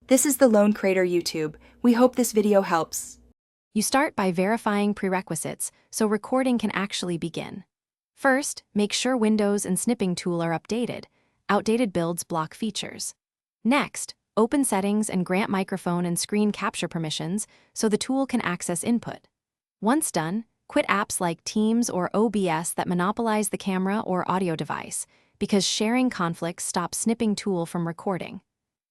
This is the Lone Crater YouTube. We hope this video helps. You start by verifying prerequisites so recording can actually begin. First, make sure Windows and Snipping Tool are updated. Outdated builds block features. Next, open settings and grant microphone and screen capture permissions so the tool can access input. Once done, quit apps like Teams or OBS that monopolize the camera or audio device, because sharing conflicts stops Snipping Tool from recording.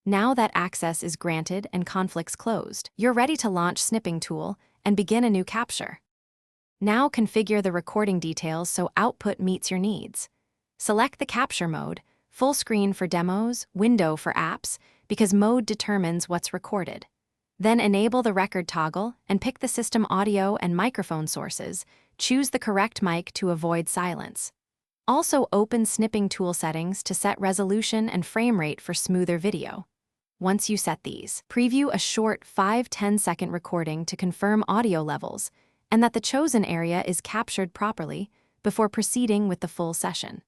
Now that access is granted and conflicts closed, you're ready to launch Snipping Tool and begin a new capture. Now configure the recording details so output meets your needs. Select the capture mode, full screen for demos, window for apps, because mode determines what's recorded. Then enable the record toggle and pick the system audio and microphone sources. Choose the correct mic to avoid silence. Also open Snipping Tool settings to set resolution and frame rate for smoother video. Once you set these, preview a short 5-10 second recording to confirm audio levels and that the chosen area is captured properly before proceeding with the full session.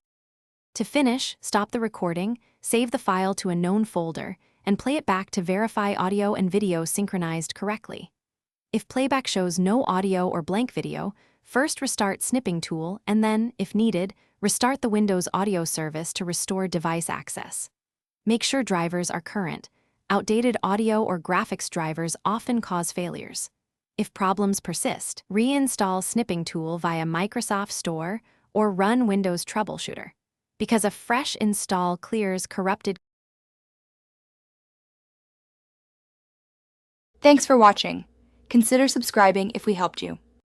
To finish, stop the recording, save the file to a known folder, and play it back to verify audio and video synchronized correctly. If playback shows no audio or blank video, first restart Snipping Tool and then, if needed, restart the Windows audio service to restore device access. Make sure drivers are current. Outdated audio or graphics drivers often cause failures. If problems persist, reinstall Snipping Tool via Microsoft Store or run Windows Troubleshooter, because a fresh install clears corrupted. Thanks for watching. Consider subscribing if we helped you.